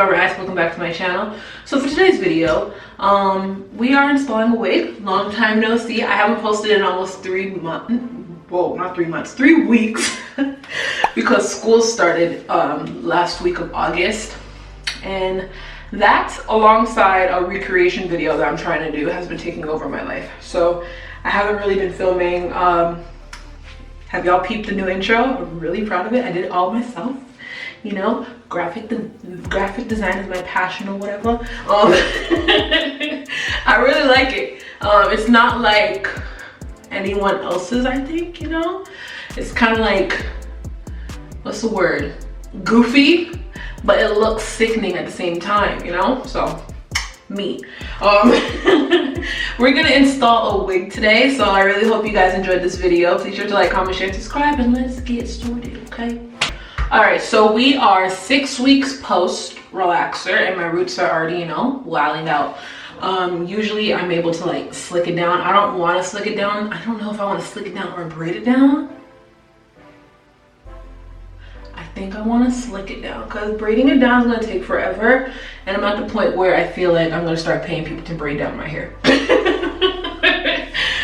guys, welcome back to my channel. So for today's video, we are installing a wig. Long time no see. I haven't posted in almost 3 months. Whoa, not 3 months, 3 weeks. Because school started last week of August. And that, alongside a recreation video that I'm trying to do, has been taking over my life. So I haven't really been filming. Have y'all peeped the new intro? I'm really proud of it. I did it all myself. You know, graphic design is my passion or whatever. I really like it. It's not like anyone else's, I think, you know? It's kind of like, what's the word? Goofy, but it looks sickening at the same time, you know? So, me. We're gonna install a wig today, so I really hope you guys enjoyed this video. Please sure to like, comment, share, subscribe, and let's get started, okay? All right, so we are 6 weeks post relaxer, and my roots are already, you know, wilding out. Usually I'm able to like slick it down. I don't want to slick it down. I don't know if I want to slick it down or braid it down. I think I want to slick it down because braiding it down is going to take forever, and I'm at the point where I feel like I'm going to start paying people to braid down my hair.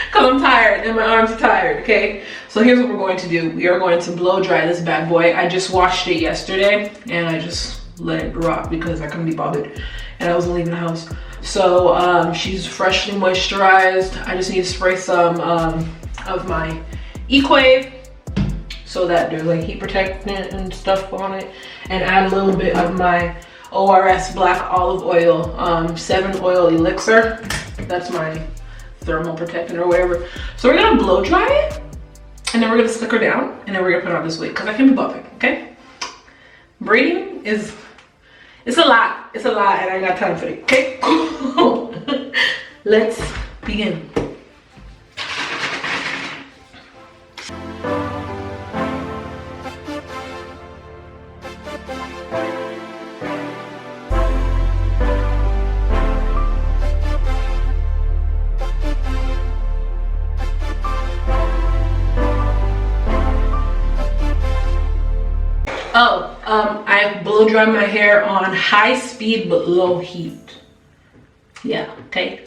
Because I'm tired and my arms are tired, okay? So here's what we're going to do. We are going to blow dry this bad boy. I just washed it yesterday and I just let it rot because I couldn't be bothered and I wasn't leaving the house. So she's freshly moisturized. I just need to spray some of my Equave so that there's like heat protectant and stuff on it, and add a little bit of my ORS black olive oil 7 oil elixir. That's my thermal protectant or whatever. So we're gonna blow dry it, and then we're gonna slick her down, and then we're gonna put on this wig because I can't be bothered, okay? Braiding it's a lot, and I ain't got time for it, okay? Let's begin. I blow dry my hair on high speed but low heat. Yeah, okay.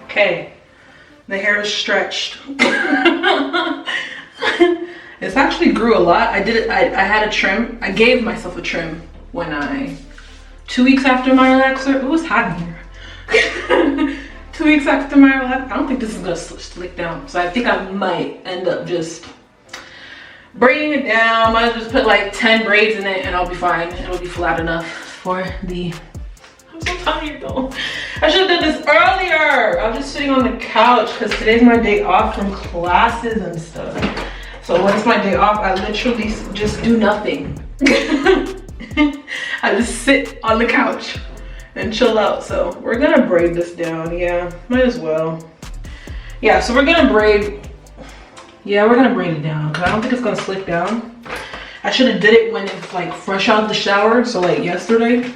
Okay, the hair is stretched. It's actually grew a lot. I had a trim. I gave myself a trim when 2 weeks after my relaxer. It was hot in here. 2 weeks after my relaxer. I don't think this is gonna slick down. So I think I might end up just braiding it down. Might just put like 10 braids in it and I'll be fine. It'll be flat enough for the... I'm so tired though. I should have done this earlier. I was just sitting on the couch because today's my day off from classes and stuff. So when it's my day off, I literally just do nothing. I just sit on the couch and chill out. So we're gonna braid this down. Yeah, might as well. Yeah, so we're gonna braid. Yeah, we're gonna braid it down because I don't think it's gonna slick down. I should have did it when it's like fresh out the shower, so like yesterday.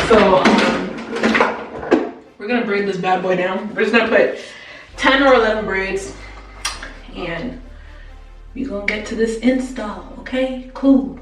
So we're gonna braid this bad boy down. We're just gonna put 10 or 11 braids and we're gonna get to this install, okay? Cool.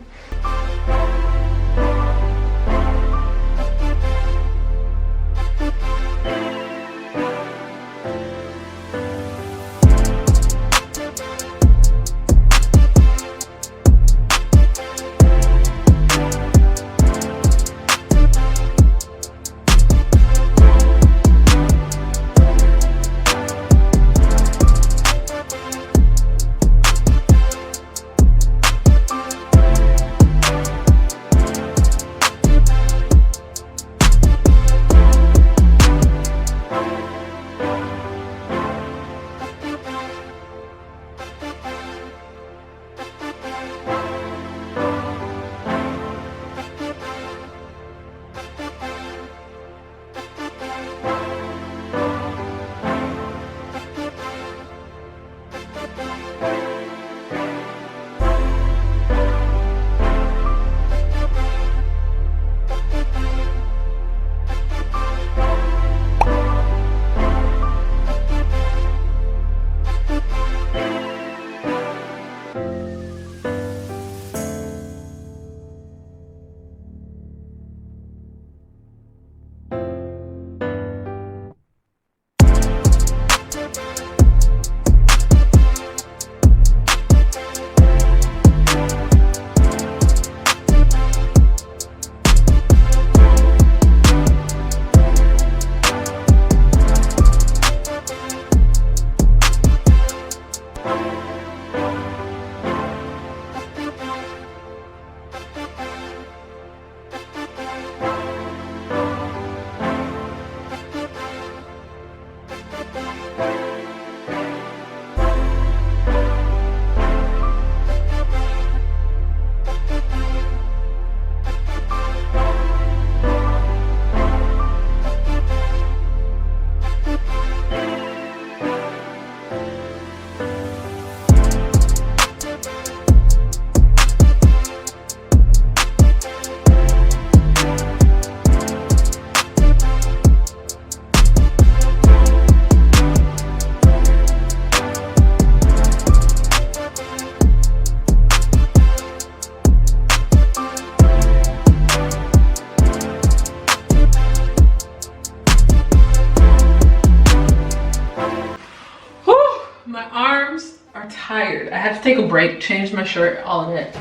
Tired. I had to take a break, change my shirt, all of it.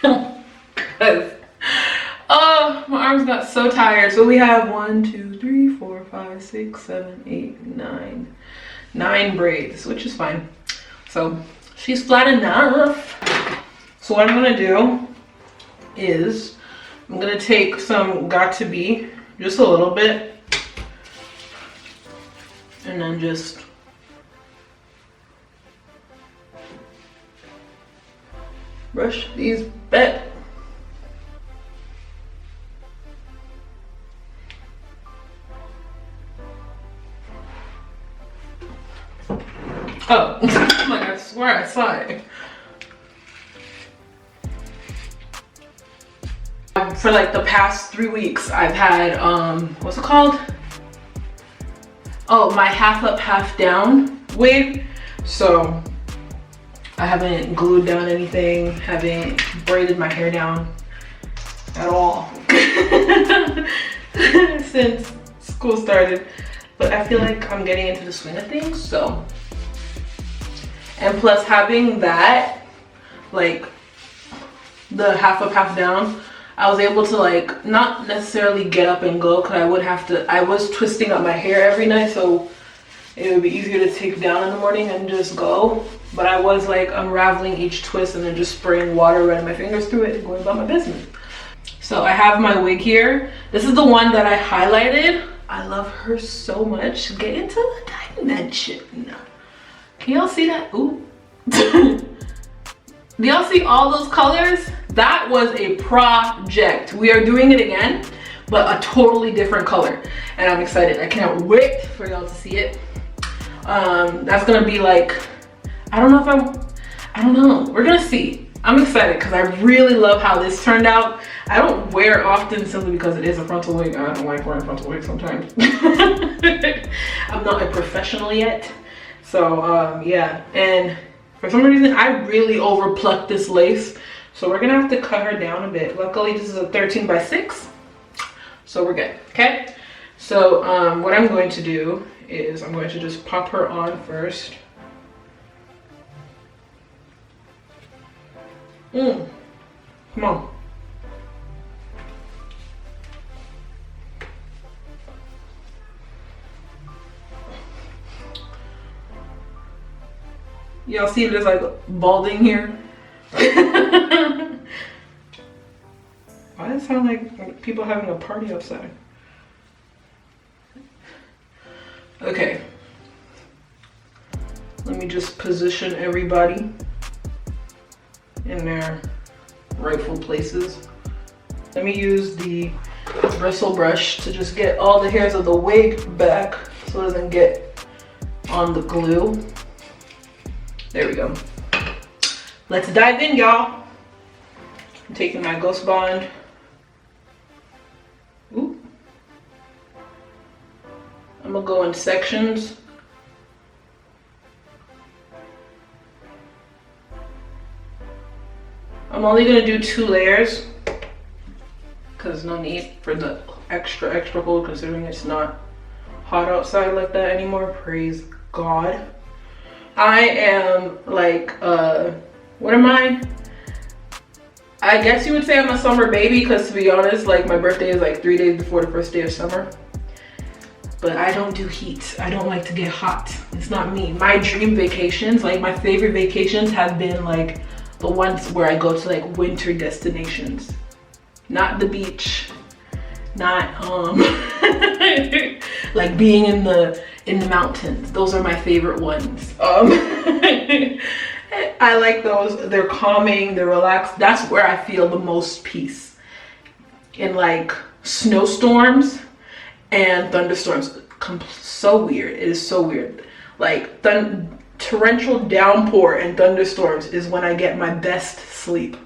Because oh, my arms got so tired. So we have 1, 2, 3, 4, 5, 6, 7, 8, 9 braids, which is fine. So she's flat enough. So what I'm gonna do is I'm gonna take some Got To Be, just a little bit, and then just brush these back. Oh, like I swear I saw it. For like the past 3 weeks, I've had, what's it called? Oh, my half up, half down wig. So I haven't glued down anything, haven't braided my hair down at all since school started. But I feel like I'm getting into the swing of things, so. And plus having that, like the half up, half down, I was able to like not necessarily get up and go, because I was twisting up my hair every night, so it would be easier to take down in the morning and just go. But I was like unraveling each twist and then just spraying water, running my fingers through it and going about my business. So I have my wig here. This is the one that I highlighted. I love her so much. Get into the dimension. Can y'all see that? Ooh, Do y'all see all those colors? That was a project. We are doing it again, but a totally different color. And I'm excited. I can't wait for y'all to see it. That's gonna be like, I don't know. We're gonna see. I'm excited because I really love how this turned out. I don't wear it often simply because it is a frontal wig. I don't like wearing frontal wigs sometimes. I'm not a professional yet. So yeah, and for some reason I really overplucked this lace. So we're gonna have to cut her down a bit. Luckily this is a 13x6. So we're good, okay? So what I'm going to do is I'm going to just pop her on first. Come on. Y'all see there's like balding here? Why does it sound like people having a party outside? Okay. Let me just position everybody in their rightful places. Let me use the bristle brush to just get all the hairs of the wig back so it doesn't get on the glue. There we go. Let's dive in, y'all. I'm taking my Ghost Bond. Ooh. I'm gonna go in sections. I'm only gonna do 2 layers because no need for the extra hold considering it's not hot outside like that anymore. Praise God. I am like, what am I? I guess you would say I'm a summer baby because to be honest, like my birthday is like 3 days before the first day of summer. But I don't do heat. I don't like to get hot. It's not me. My dream vacations, like my favorite vacations have been like the ones where I go to like winter destinations. Not the beach. Not like being in the mountains. Those are my favorite ones. I like those. They're calming, they're relaxed. That's where I feel the most peace. In like snowstorms and thunderstorms. So weird. It is so weird. Like torrential downpour and thunderstorms is when I get my best sleep.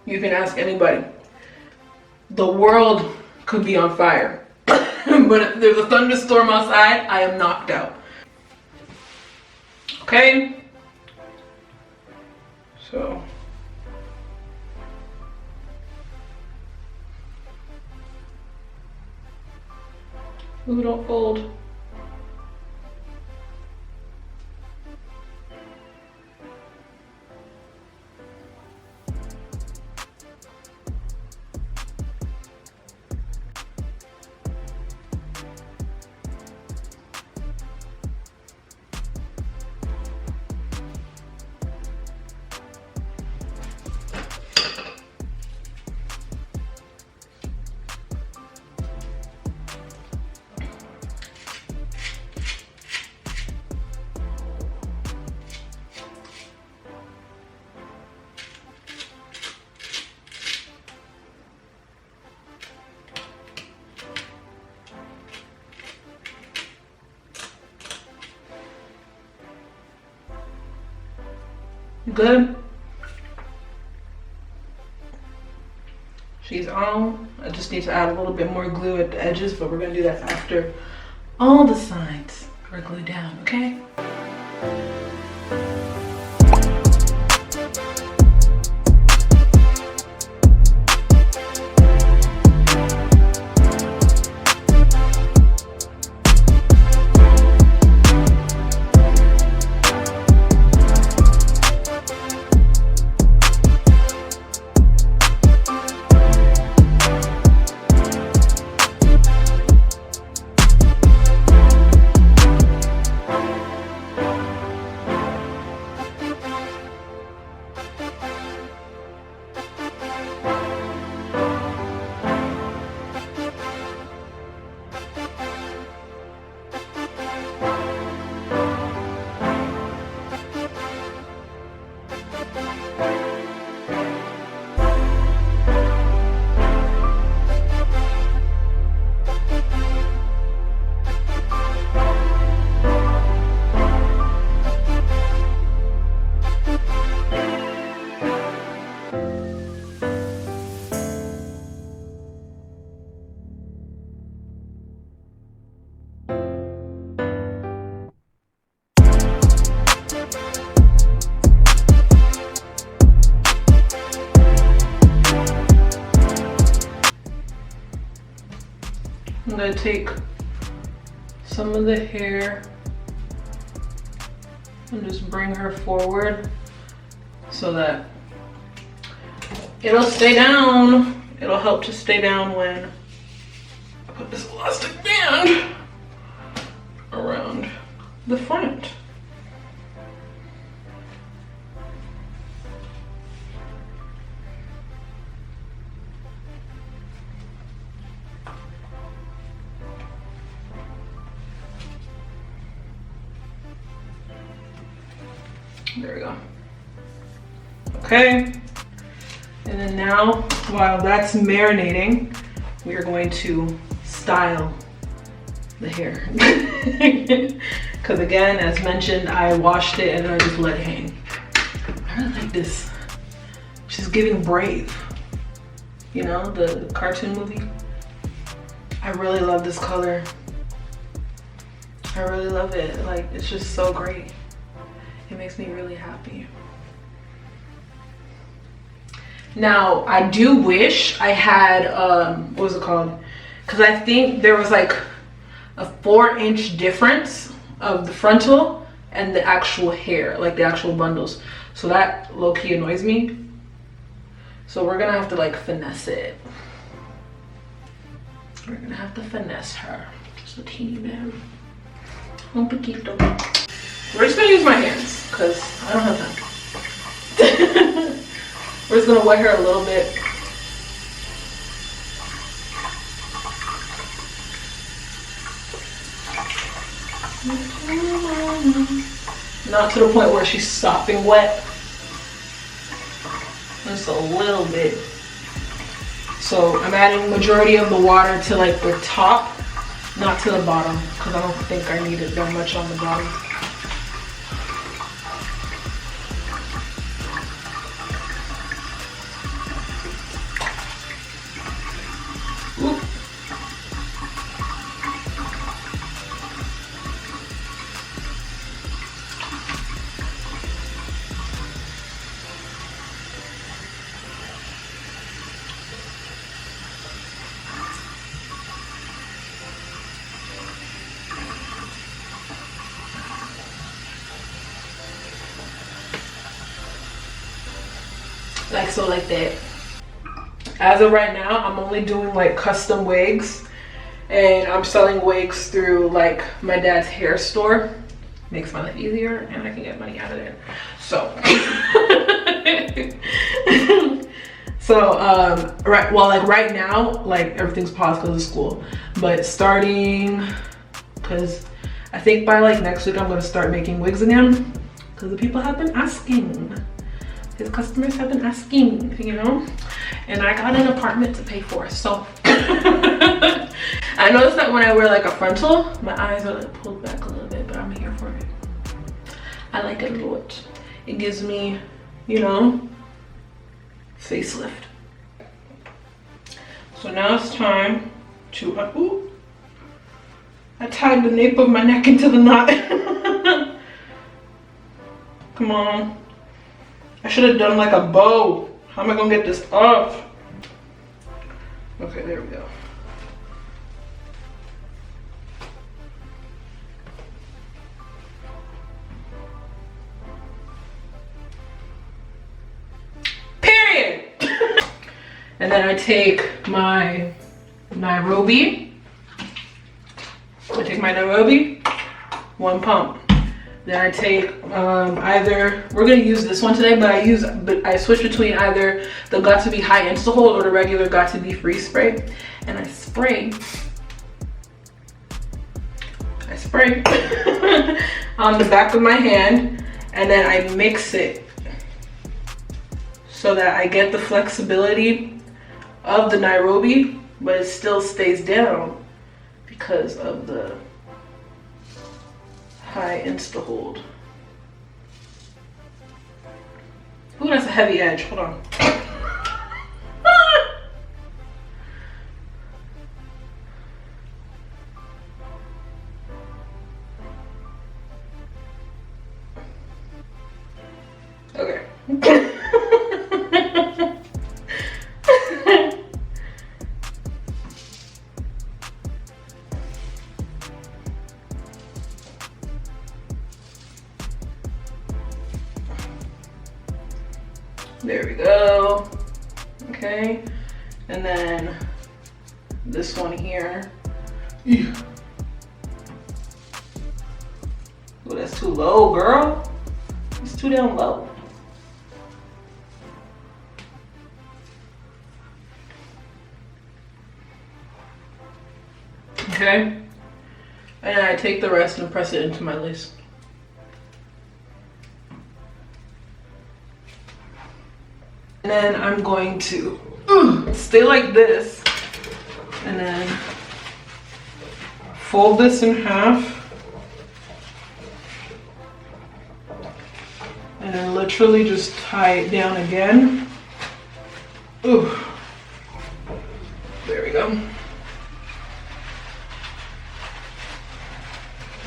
You can ask anybody. The world could be on fire. But if there's a thunderstorm outside, I am knocked out. Okay? So. Ooh, don't fold. Good. She's on. I just need to add a little bit more glue at the edges, but we're gonna do that after all the sides are glued down, okay? gonna take some of the hair and just bring her forward so that it'll stay down. It'll help to stay down when I put this elastic band around the front. There we go. Okay. And then now, while that's marinating, we are going to style the hair. Because again, as mentioned, I washed it and then I just let it hang. I really like this. She's giving Brave. You know, the cartoon movie. I really love this color. I really love it. Like, it's just so great. It makes me really happy. Now, I do wish I had, what was it called? Because I think there was like a 4-inch difference of the frontal and the actual hair, like the actual bundles. So that low-key annoys me. So we're gonna have to like finesse it. We're gonna have to finesse her. Just a teeny bit. Un poquito. We're just gonna use my hands because I don't have time. We're just gonna wet her a little bit. Not to the point where she's sopping wet. Just a little bit. So I'm adding majority of the water to like the top, not to the bottom, because I don't think I need it that much on the bottom. Like so, like that. As of right now, I'm only doing like custom wigs, and I'm selling wigs through like my dad's hair store. Makes my life easier and I can get money out of it. So right now, like everything's paused because of school, but starting, because I think by like next week I'm going to start making wigs again, because the people have been asking. His customers have been asking, you know, and I got an apartment to pay for. So I noticed that when I wear like a frontal, my eyes are like pulled back a little bit, but I'm here for it. I like it a lot. It gives me, you know, facelift. So now it's time to, I tied the nape of my neck into the knot. Come on. I should have done like a bow. How am I gonna get this off? Okay, there we go. Period. And then I take my Nairobi. One pump. Then I take either, we're gonna use this one today, but I switch between either the Got to Be High Insta Hold or the regular Got to Be Free spray. And I spray on the back of my hand, and then I mix it so that I get the flexibility of the Nairobi, but it still stays down because of the High Insta Hold. Ooh, that's a heavy edge. Hold on. Okay. There we go. Okay, and then this one here. Ew. Oh, that's too low, girl. It's too damn low. Okay, and I take the rest and press it into my lace. And then I'm going to stay like this and then fold this in half and then literally just tie it down again. Ooh, there we go.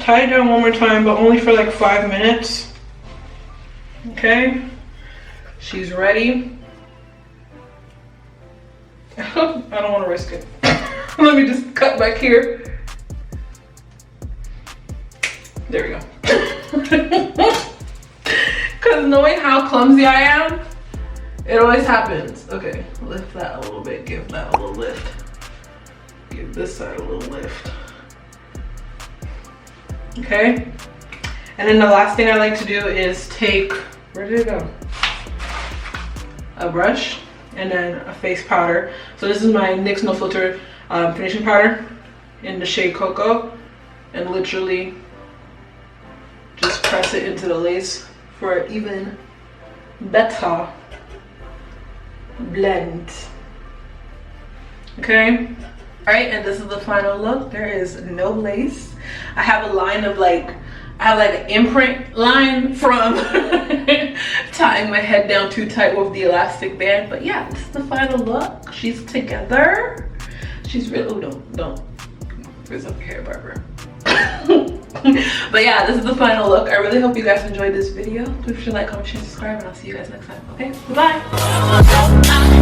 Tie it down one more time, but only for like 5 minutes. Okay, she's ready. I don't want to risk it. Let me just cut back here. There we go. Because knowing how clumsy I am, it always happens. Okay, lift that a little bit, give that a little lift. Give this side a little lift. Okay, and then the last thing I like to do is take, where did it go? A brush and then a face powder. So this is my NYX No Filter finishing powder in the shade Cocoa, and literally just press it into the lace for an even better blend. Okay. All right, and this is the final look. There is no lace. I have a line of like, I have like an imprint line from tying my head down too tight with the elastic band. But yeah, this is the final look. She's together. She's really, oh, don't frizz up your hair, Barbara. But yeah, this is the final look. I really hope you guys enjoyed this video. Please like, comment, share, subscribe, and I'll see you guys next time. Okay, bye-bye.